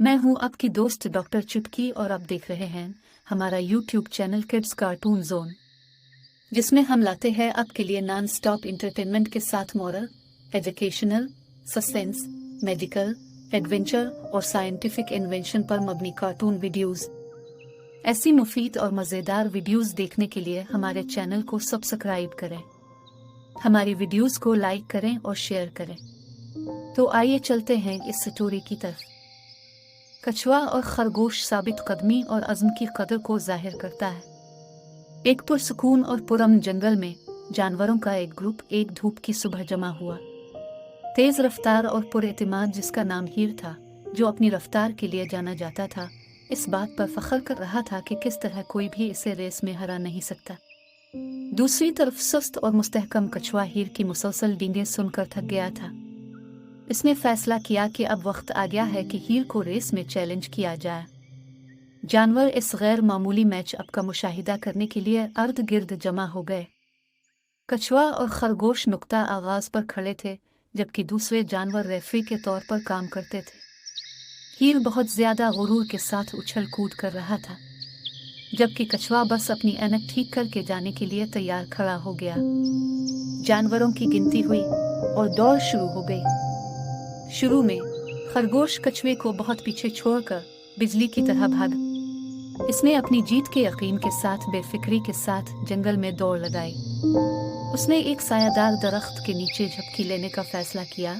मैं हूं आपकी दोस्त डॉक्टर चुटकी और आप देख रहे हैं हमारा YouTube channel kids cartoon zone, जिसमें हम लाते हैं आपके लिए नॉन स्टॉप इंटरटेनमेंट के साथ moral, educational, suspense, medical, adventure और साइंटिफिक इन्वेंशन पर मबनी कार्टून वीडियोस। ऐसी मुफीद और मज़ेदार वीडियोस देखने के लिए हमारे चैनल को सब्सक्राइब करें, हमारी वीडियोस को लाइक करें और शेयर करें। तो आइए चलते हैं इस स्टोरी की तरफ। कछुआ और खरगोश साबित कदमी और अज़्म की कदर को जाहिर करता है। एक पुरसुकून और पुरअमन जंगल में जानवरों का एक ग्रुप एक धूप की सुबह जमा हुआ। तेज रफ्तार और पुरएतिमाद जिसका नाम हीर था, जो अपनी रफ्तार के लिए जाना जाता था, इस बात पर फख्र कर रहा था कि किस तरह कोई भी इसे रेस में हरा नहीं सकता। दूसरी तरफ सुस्त और मुस्तहकम कछुआ हीर की मुसलसल डींगें सुनकर थक गया था। इसने फैसला किया कि अब वक्त आ गया है कि हीर को रेस में चैलेंज किया जाए। जानवर इस गैर मामूली मैचअप का मुशाहिदा करने के लिए अर्द गिर्द जमा हो गए। कछुआ और खरगोश नुक्ता आगाज पर खड़े थे, जबकि दूसरे जानवर रेफरी के तौर पर काम करते थे। हीर बहुत ज्यादा गुरूर के साथ उछल कूद कर रहा था, जबकि कछुआ बस अपनी ऐनक ठीक करके जाने के लिए तैयार खड़ा हो गया। जानवरों की गिनती हुई और दौड़ शुरू हो गई। शुरू में खरगोश कछुए को बहुत पीछे छोड़कर बिजली की तरह भागा। इसने अपनी जीत के यकीन के साथ बेफिक्री के साथ जंगल में दौड़ लगाई। उसने एक सायादार दरख्त के नीचे झपकी लेने का फैसला किया,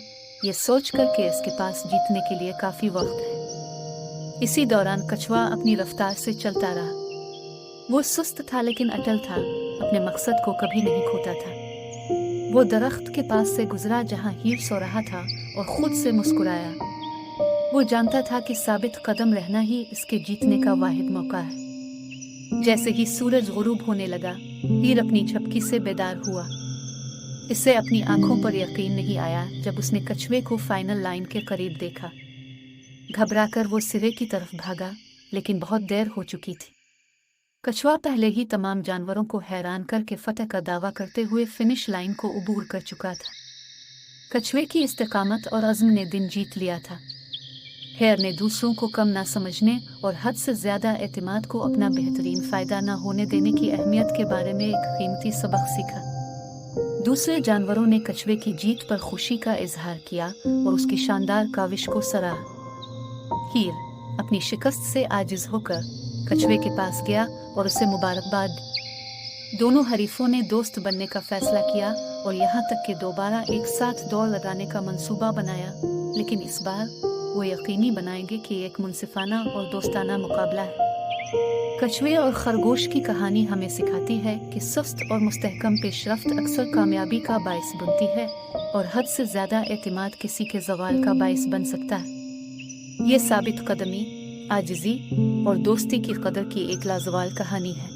ये सोचकर कि इसके पास जीतने के लिए काफी वक्त है। इसी दौरान कछुआ अपनी रफ्तार से चलता रहा। वो सुस्त था लेकिन अटल था, अपने मकसद को कभी नहीं खोता था। वो दरख्त के पास से गुजरा जहां हीर सो रहा था और खुद से मुस्कुराया। वो जानता था कि साबित कदम रहना ही इसके जीतने का वाहिद मौका है। जैसे ही सूरज गुरूब होने लगा, हीर अपनी झपकी से बेदार हुआ। इससे अपनी आंखों पर यकीन नहीं आया जब उसने कछुए को फाइनल लाइन के करीब देखा। घबराकर वो सिरे की तरफ भागा, लेकिन बहुत देर हो चुकी थी। कछुआ पहले ही तमाम जानवरों को हैरान करके फतह का दावा करते हुए फिनिश लाइन को उबूर कर चुका था। कछुए की इस्तेकामत और अज़्म ने दिन जीत लिया था। खैर ने दूसरों को कम ना समझने और हद से ज्यादा एतमाद को अपना बेहतरीन फायदा ना होने देने की अहमियत के बारे में एक कीमती सबक सीखा। दूसरे जानवरों ने कछुए की जीत पर खुशी का इजहार किया और उसकी शानदार काविश को सराहा। हीर अपनी शिकस्त से आजिज होकर कछुए के पास गया और उसे मुबारकबाद। दोनों हरीफों ने दोस्त बनने का फैसला किया और यहाँ तक कि दोबारा एक साथ दौड़ लगाने का मंसूबा बनाया, लेकिन इस बार वो यकीनी बनाएंगे कि एक मुनसिफाना और दोस्ताना मुकाबला है। कछुए और खरगोश की कहानी हमें सिखाती है कि सुस्त और मुस्तहकम पेशरफ्त अक्सर कामयाबी का बाइस बनती है और हद से ज्यादा एतमाद किसी के ज़वाल का बाइस बन सकता है। ये साबित कदमी, आजिज़ी और दोस्ती की कदर की एक लाजवाल कहानी है।